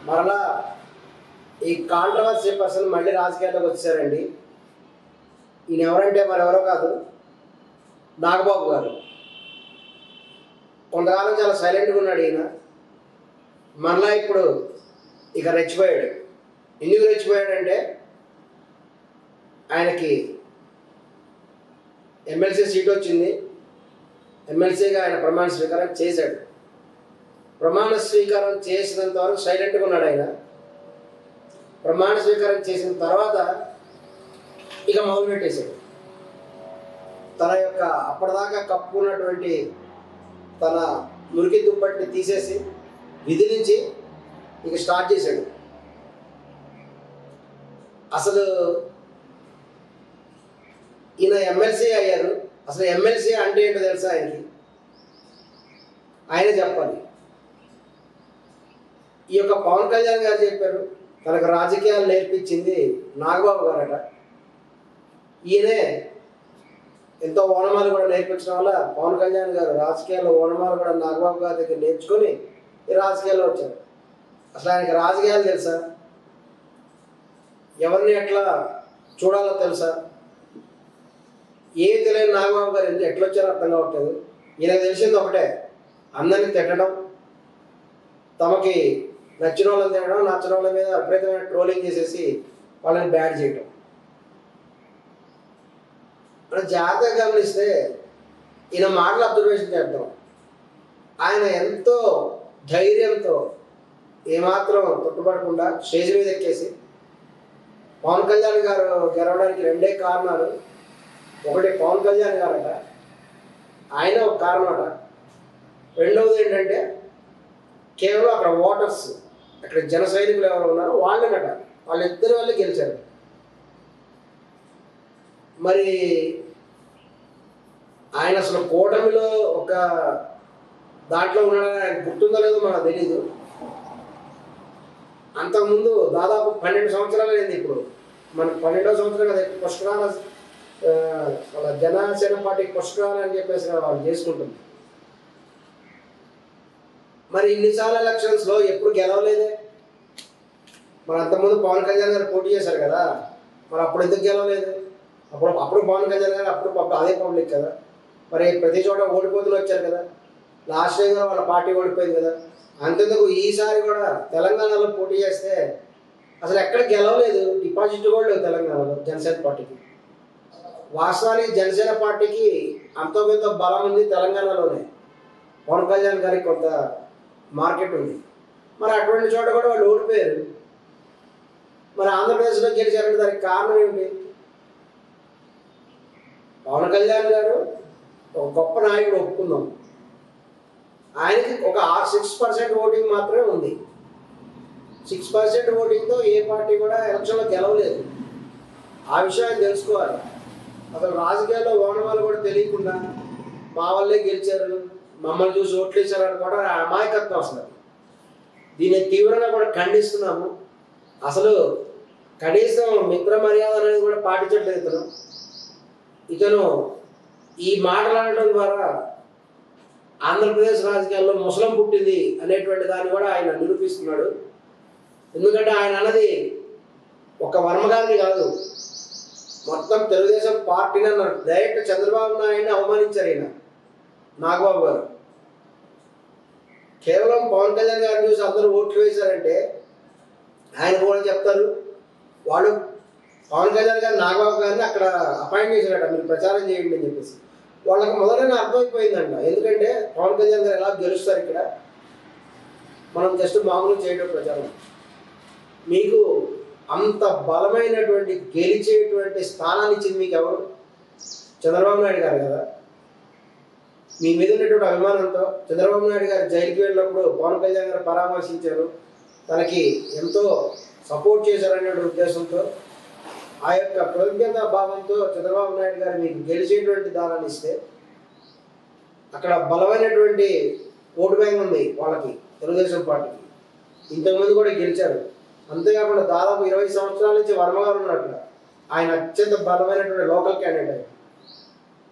మరలా ఈ controversy person మళ్ళీ రాజకీయాల్లోకి వచ్చారండి. ఈయన ఎవరంటే మరెవరో కాదు, నాగబాబు గారు. కొంతకాలం చాలా సైలెంట్గా ఉన్నాడు ఈయన. మరలా ఇప్పుడు ఇక రెచ్చిపోయాడు. ఎందుకు రెచ్చిపోయాడంటే ఆయనకి ఎమ్మెల్సీ సీట్ వచ్చింది. ఎమ్మెల్సీగా ఆయన ప్రమాణ స్వీకారం చేశాడు. ప్రమాణ స్వీకారం చేసినంత వరకు సైలెంట్గా ఉన్నాడు ఆయన. ప్రమాణ స్వీకారం చేసిన తర్వాత ఇక మొదలుపెట్టేశాడు. తన యొక్క అప్పటిదాకా కప్పుకున్నటువంటి తన మురికి దుప్పటిని తీసేసి విధి నుంచి ఇక స్టార్ట్ చేశాడు. అసలు ఈయన ఎమ్మెల్సీ అయ్యారు. అసలు ఎమ్మెల్సీ అంటే ఏంటో తెలుసా ఆయనకి? ఆయనే చెప్పాలి. ఈ యొక్క పవన్ కళ్యాణ్ గారు చెప్పారు, తనకు రాజకీయాలు నేర్పించింది నాగబాబు గారట. ఈయనే ఎంతో ఓనమాలు కూడా నేర్పించడం వల్ల పవన్ కళ్యాణ్ గారు రాజకీయాల్లో ఓనమాలు కూడా నాగబాబు గారి దగ్గర నేర్చుకొని ఈ రాజకీయాల్లో వచ్చారు. అసలు ఆయనకి రాజకీయాలు తెలుసా? ఎవరిని ఎట్లా చూడాలో తెలుసా? ఏమి తెలియని నాగబాబు గారు ఎట్లా వచ్చారో అర్థం కావట్లేదు. ఈయనకు తెలిసింది ఒకటే, అందరినీ తిట్టడం, తమకి నచ్చిన వాళ్ళని తినడం, నచ్చిన వాళ్ళ మీద విపరీతమైన ట్రోలింగ్ చేసేసి వాళ్ళని బ్యాడ్ చేయడం. మనం జాగ్రత్తగా గమనిస్తే ఈయన మాటలు అబ్జర్వేషన్ చేద్దాం. ఆయన ఎంతో ధైర్యంతో ఏమాత్రం తొట్టుపడకుండా స్టేజ్ మీద ఎక్కేసి పవన్ కళ్యాణ్ గారు గెలవడానికి రెండే కారణాలు. ఒకటి పవన్ కళ్యాణ్ గారట, ఆయన ఒక కారణమట. రెండవది ఏంటంటే కేవలం అక్కడ ఓటర్స్, అక్కడ జన సైనికులు ఎవరు ఉన్నారో వాళ్ళనట, వాళ్ళిద్దరి వల్లే గెలిచారు. మరి ఆయన అసలు కూటమిలో ఒక దాంట్లో ఉన్నాడని ఆయన గుర్తుందో లేదో మనకు తెలీదు. అంతకుముందు దాదాపు 12 సంవత్సరాలు అయింది. ఇప్పుడు మనకు 12వ సంవత్సరం కదా పుష్కరాల వాళ్ళ జనసేన పార్టీ పుష్కరాలు అని చెప్పేసి వాళ్ళు చేసుకుంటుంది. మరి ఇన్నిసార్లు ఎలక్షన్స్లో ఎప్పుడు గెలవలేదే. మరి అంతకుముందు పవన్ కళ్యాణ్ గారు పోటీ చేశారు కదా, మరి అప్పుడు ఎందుకు గెలవలేదు? అప్పుడు పవన్ కళ్యాణ్ గారు అప్పుడు అదే పబ్లిక్ కదా. మరి ప్రతి చోట ఓడిపోతులు వచ్చారు కదా. లాస్ట్ టైం కూడా వాళ్ళ పార్టీ ఓడిపోయింది కదా. అంతెందుకు ఈసారి కూడా తెలంగాణలో పోటీ చేస్తే అసలు ఎక్కడ గెలవలేదు. డిపాజిట్ కూడా లేవు తెలంగాణలో జనసేన పార్టీకి. వాస్తవానికి జనసేన పార్టీకి అంతో కొంత బలం ఉంది తెలంగాణలోనే. పవన్ కళ్యాణ్ గారికి కొంత మార్కెట్ ఉంది. మరి అటువంటి చోట కూడా వాళ్ళు ఓడిపోయారు. మరి ఆంధ్రప్రదేశ్లో గెలిచారంటే దానికి కారణం ఏమిటి? పవన్ కళ్యాణ్ గారు ఒక గొప్ప నాయకుడు, ఒప్పుకుందాం. ఆయనకి ఒక 6% ఓటింగ్ మాత్రమే ఉంది. 6% ఓటింగ్తో ఏ పార్టీ కూడా ఎలక్షన్లో గెలవలేదు. ఆ విషయాన్ని తెలుసుకోవాలి. అసలు రాజకీయాల్లో ఓనమాలు కూడా తెలియకుండా మా వాళ్ళే గెలిచారు, మమ్మల్ని చూసి ఓట్లు వేశారని కూడా అమాయకత్వం. అసలు దీన్ని తీవ్రంగా కూడా ఖండిస్తున్నాము. అసలు కనీసం మిత్ర మర్యాద అనేది కూడా పాటించట్లేదు ఇతను. ఈ మాటలాడటం ద్వారా ఆంధ్రప్రదేశ్ రాజకీయాల్లో ముసలం పుట్టింది అనేటువంటి దాన్ని కూడా ఆయన నిరూపిస్తున్నాడు. ఎందుకంటే ఆయన అన్నది ఒక వర్మ గారిని కాదు, మొత్తం తెలుగుదేశం పార్టీని అన్నారు. డైరెక్ట్ చంద్రబాబు నాయుడిని అవమానించారు ఈయన నాగబాబు గారు. కేవలం పవన్ కళ్యాణ్ గారిని చూసి అందరూ ఓట్లు వేశారంటే ఆయన కూడా చెప్తారు, వాళ్ళు పవన్ కళ్యాణ్ గారు నాగబాబు గారిని అక్కడ అపాయింట్ చేశారట, మీరు ప్రచారం చేయండి అని చెప్పేసి. వాళ్ళకి మొదలైన అర్థమైపోయిందంట. ఎందుకంటే పవన్ కళ్యాణ్ గారు ఎలా గెలుస్తారు, ఇక్కడ మనం జస్ట్ మామూలు చేయడం ప్రచారం. మీకు అంత బలమైనటువంటి గెలిచేటువంటి స్థానాన్ని ఇచ్చింది మీకు ఎవరు? చంద్రబాబు నాయుడు గారు కదా. మీ మీద ఉన్నటువంటి అభిమానంతో చంద్రబాబు నాయుడు గారు జైలుకి వెళ్ళినప్పుడు పవన్ కళ్యాణ్ గారు పరామర్శించారు, తనకి ఎంతో సపోర్ట్ చేశారనే ఉద్దేశంతో, ఆ యొక్క కృతజ్ఞతా భావంతో చంద్రబాబు నాయుడు గారు మీకు గెలిచేటువంటి దానాన్ని ఇస్తే అక్కడ బలమైనటువంటి ఓటు బ్యాంక్ ఉంది వాళ్ళకి, తెలుగుదేశం పార్టీకి. ఇంతకుముందు కూడా గెలిచారు. అంతేకాకుండా దాదాపు 20 సంవత్సరాల నుంచి వర్మగారు ఉన్నట్లు ఆయన అత్యంత బలమైనటువంటి లోకల్ క్యాండిడేట్.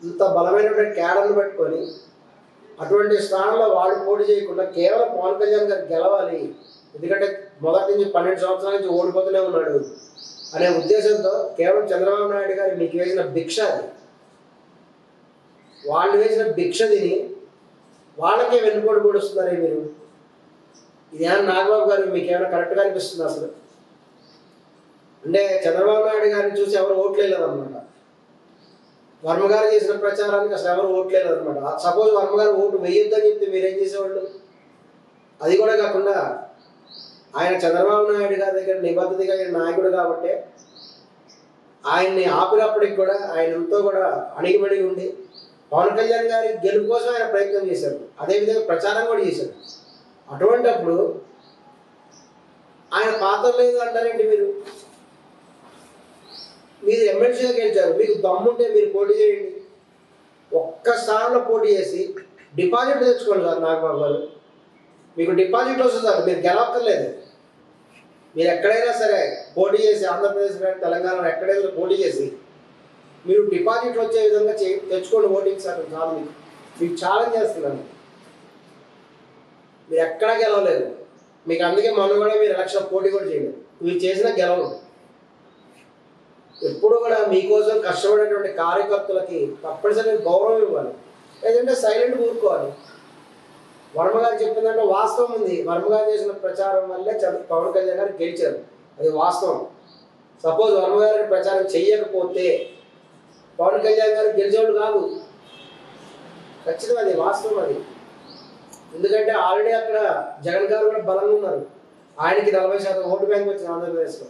ఇంత బలమైనటువంటి క్యాడర్ను పెట్టుకొని అటువంటి స్థానంలో వాడు పోటీ చేయకుండా కేవలం పవన్ కళ్యాణ్ గారు గెలవాలి, ఎందుకంటే మొదటి నుంచి 12 సంవత్సరాల నుంచి ఓడిపోతూనే ఉన్నాడు అనే ఉద్దేశంతో కేవలం చంద్రబాబు నాయుడు గారు మీకు వేసిన భిక్ష అది. వాళ్ళు వేసిన భిక్ష తిని వాళ్ళకే వెన్నుపోటు పొడుస్తున్నారే మీరు. ఇదేమన్నా నాగబాబు గారు మీకు ఏమైనా కరెక్ట్గా అనిపిస్తుంది అసలు? అంటే చంద్రబాబు నాయుడు గారిని చూసి ఎవరు ఓట్లేదు అనమాట. వర్మ గారు చేసిన ప్రచారానికి అసలు ఎవరు ఓట్లేదు అనమాట. సపోజ్ వర్మ గారు ఓటు వేయొద్దని చెప్తే మీరేం చేసేవాళ్ళు? అది కూడా కాకుండా ఆయన చంద్రబాబు నాయుడు గారి దగ్గర నిబద్ధత కలిగిన నాయకుడు కాబట్టి ఆయన్ని ఆపినప్పటికి కూడా ఆయన ఎంతో కూడా అణిగిమణిగి ఉండి పవన్ కళ్యాణ్ గారి గెలుపు కోసం ఆయన ప్రయత్నం చేశారు. అదేవిధంగా ప్రచారం కూడా చేశారు. అటువంటిప్పుడు ఆయన పాత్ర లేదు అంటారేంటి మీరు? మీరు ఎమ్మెల్సీగా గెలిచారు, మీకు దమ్ముంటే మీరు పోటీ చేయండి. ఒక్క స్థానంలో పోటీ చేసి డిపాజిట్ తెచ్చుకోండి సార్ నాగబాబు గారు. మీకు డిపాజిట్ వస్తుంది సార్, మీరు గెలవక్కర్లేదు. మీరు ఎక్కడైనా సరే పోటీ చేసి ఆంధ్రప్రదేశ్ కానీ తెలంగాణలో ఎక్కడైనా పోటీ చేసి మీరు డిపాజిట్ వచ్చే విధంగా తెచ్చుకోండి ఓటింగ్ సార్. చాలు, మీకు ఛాలెంజ్ చేస్తున్నాను. మీరు ఎక్కడా గెలవలేదు. మీకు అందుకే మొన్న కూడా మీరు ఎలక్షన్ పోటీ కూడా చేయలేదు. మీరు చేసినా గెలవరు. ఎప్పుడు కూడా మీకోసం కష్టపడేటువంటి కార్యకర్తలకి తప్పనిసరిగా గౌరవం ఇవ్వాలి, లేదంటే సైలెంట్ ఊరుకోవాలి. వర్మ గారు చెప్పిందంటే వాస్తవం ఉంది. వర్మ గారు చేసిన ప్రచారం వల్లే పవన్ కళ్యాణ్ గారు గెలిచారు, అది వాస్తవం. సపోజ్ వర్మ గారి ప్రచారం చెయ్యకపోతే పవన్ కళ్యాణ్ గారు గెలిచేవాళ్ళు కాదు. ఖచ్చితంగా అది వాస్తవం. అది ఎందుకంటే ఆల్రెడీ అక్కడ జగన్ గారు కూడా బలంగా ఉన్నారు. ఆయనకి 40% ఓటు బ్యాంక్ వచ్చింది ఆంధ్రప్రదేశ్లో.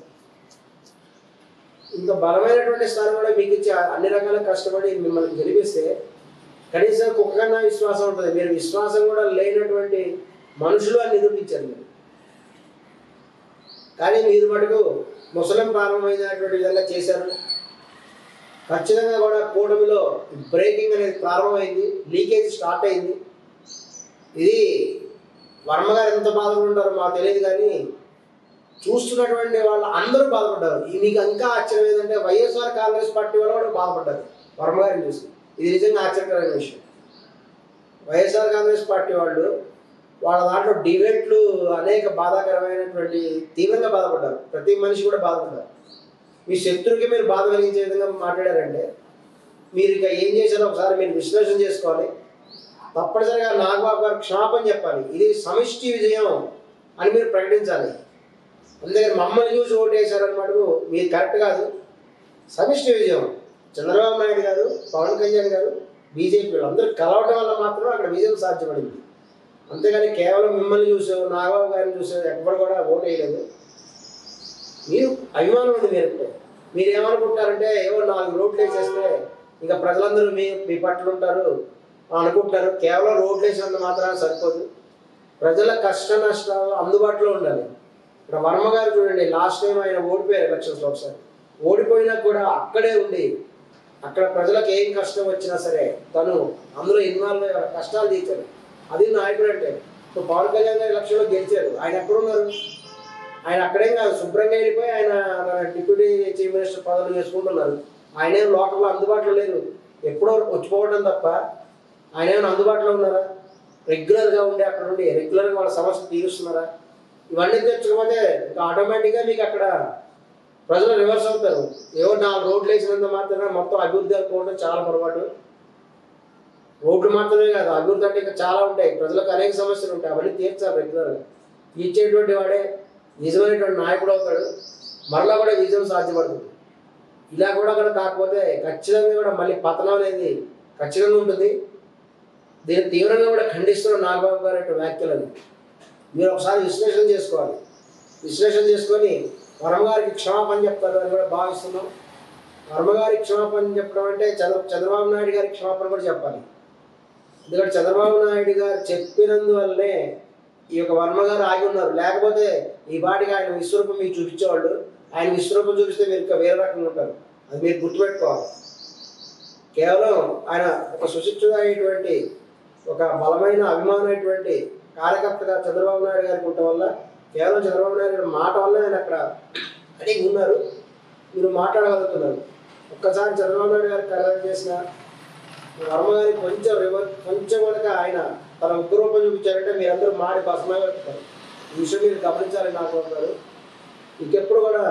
ఇంత బలమైనటువంటి స్థానం కూడా మీకు ఇచ్చి అన్ని రకాల కష్టపడి మిమ్మల్ని గెలిపిస్తే కనీసం కుక్కకన్నా విశ్వాసం ఉంటుంది. మీరు విశ్వాసం కూడా లేనటువంటి మనుషులు అని నిరూపించారు మీరు. కానీ మీరు మటుకు ముసలిం ప్రారంభమైనటువంటి విధంగా చేశారు. ఖచ్చితంగా కూడా కూటమిలో బ్రేకింగ్ అనేది ప్రారంభమైంది, లీకేజ్ స్టార్ట్ అయింది. ఇది వర్మ గారు ఎంత బాధపడుంటారో మాకు తెలియదు, కానీ చూస్తున్నటువంటి వాళ్ళు అందరూ బాధపడ్డారు. మీకు ఇంకా ఆశ్చర్యం ఏంటంటే వైఎస్ఆర్ కాంగ్రెస్ పార్టీ వాళ్ళు కూడా బాధపడ్డారు వర్మ గారిని చూసి. ఇది నిజంగా ఆశ్చర్యకరమైన విషయం. వైఎస్ఆర్ కాంగ్రెస్ పార్టీ వాళ్ళు వాళ్ళ దాంట్లో డిబేట్లు అనేక బాధాకరమైనటువంటి తీవ్రంగా బాధపడ్డారు. ప్రతి మనిషి కూడా బాధపడ్డారు. మీ శత్రువుకి మీరు బాధ కలిగించే విధంగా మాట్లాడారంటే మీరు ఇక ఏం చేశారో ఒకసారి మీరు విశ్లేషణ చేసుకోవాలి. తప్పనిసరిగా నాగబాబు గారు క్షమాపణ చెప్పాలి. ఇది సమిష్టి విజయం అని మీరు ప్రకటించాలి. అందుకని మమ్మల్ని చూసి ఓటు వేశారన్నమాట మీరు కరెక్ట్ కాదు. సమిష్టి విజయం చంద్రబాబు నాయుడు గారు, పవన్ కళ్యాణ్ గారు, బీజేపీ అందరూ కలవటం వల్ల మాత్రం అక్కడ విజయం సాధ్యపడింది. అంతేగాని కేవలం మిమ్మల్ని చూసో నాగబాబు గారిని చూసో ఎవ్వరు కూడా ఓటు వేయలేదు. మీరు అభిమానం ఉంది. మీరు ఏమనుకుంటారంటే ఏవో 4 రోడ్లు వేసేస్తే ఇంకా ప్రజలందరూ మీ పట్ల ఉంటారు అనుకుంటారు. కేవలం రోడ్లు వేసినంత మాత్రాన సరిపోదు. ప్రజల కష్ట నష్టాలు అందుబాటులో ఉండాలి. ఇక్కడ వర్మ గారు చూడండి, లాస్ట్ టైం ఆయన ఓడిపోయారు ఎలక్షన్స్లో. ఒకసారి ఓడిపోయినా కూడా అక్కడే ఉండి అక్కడ ప్రజలకు ఏం కష్టం వచ్చినా సరే తను అందులో ఇన్వాల్వ్ అయ్యి కష్టాలు తీర్చారు. అది నాయకుడు అంటే. ఇప్పుడు పవన్ కళ్యాణ్ గారు ఎలక్షన్లో గెలిచారు, ఆయన ఎక్కడున్నారు? ఆయన అక్కడేం కాదు, శుభ్రంగా వెళ్ళిపోయి ఆయన డిప్యూటీ చీఫ్ మినిస్టర్ పదవులు చేసుకుంటున్నారు. ఆయన ఏం లోకల్లో అందుబాటులో లేరు, ఎప్పుడో వచ్చిపోవడం తప్ప. ఆయన ఏమైనా అందుబాటులో ఉన్నారా? రెగ్యులర్గా ఉండి అక్కడ ఉండి రెగ్యులర్గా వాళ్ళ సమస్యలు తీరుస్తున్నారా? ఇవన్నీ తెచ్చుకోకపోతే ఇంకా ఆటోమేటిక్గా మీకు అక్కడ ప్రజలు రివర్స్ అవుతారు. ఏవో 4 రోడ్లు వేసినంత మాత్రమే మొత్తం అభివృద్ధి అనుకోవడం చాలా పొరపాటు. రోడ్లు మాత్రమే కాదు, అభివృద్ధి అంటే ఇంకా చాలా ఉంటాయి. ప్రజలకు అనేక సమస్యలు ఉంటాయి, అవన్నీ తీర్చాలి రెగ్యులర్గా. తీర్చేటువంటి వాడే నిజమైనటువంటి నాయకుడు అవుతాడు. మరలా కూడా విజయం సాధ్యపడుతుంది. ఇలా కూడా కాకపోతే ఖచ్చితంగా కూడా మళ్ళీ పతనం అనేది ఖచ్చితంగా ఉంటుంది. దీన్ని తీవ్రంగా కూడా ఖండిస్తున్న నాగబాబు గారి వ్యాఖ్యలని మీరు ఒకసారి విశ్లేషణ చేసుకోవాలి. విశ్లేషణ చేసుకొని వర్మ గారికి క్షమాపణ చెప్తారు అని కూడా భావిస్తున్నాం. వర్మ గారికి క్షమాపణ చెప్పడం అంటే చంద్రబాబు నాయుడు గారికి క్షమాపణ కూడా చెప్పాలి. ఎందుకంటే చంద్రబాబు నాయుడు గారు చెప్పినందువల్లే ఈ యొక్క వర్మ గారు ఆగి ఉన్నారు. లేకపోతే ఈ పాటికి ఆయన విశ్వరూపం మీకు చూపించేవాళ్ళు. ఆయన విశ్వరూపం చూపిస్తే మీరు ఇంకా వేరే రకంగా ఉంటారు. అది మీరు గుర్తుపెట్టుకోవాలి. కేవలం ఆయన ఒక సుశిక్షితమైనటువంటి ఒక బలమైన అభిమానమైనటువంటి కార్యకర్తగా చంద్రబాబు నాయుడు గారికి ఉండటం వల్ల, కేవలం చంద్రబాబు నాయుడు గారి మాట వల్ల ఆయన అక్కడ అడిగి ఉన్నారు. మీరు మాట్లాడగలుగుతున్నారు. ఒక్కసారి చంద్రబాబు నాయుడు గారికి కరెక్ట్ చేసిన వర్మ గారికి కొంచెం కనుక ఆయన తన ఉగ్రరూపం చూపించారంటే మీరందరూ మాడి బసమై పెడతారు. ఈ విషయం మీరు గమనించాలని నాకున్నారు. ఇంకెప్పుడు కూడా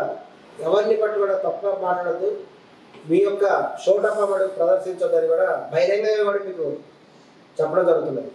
ఎవరిని పట్టు కూడా తప్పుగా మాట్లాడద్దు, మీ యొక్క షోటప్ప ప్రదర్శించొద్దని కూడా బహిరంగంగా కూడా మీకు చెప్పడం జరుగుతున్నది.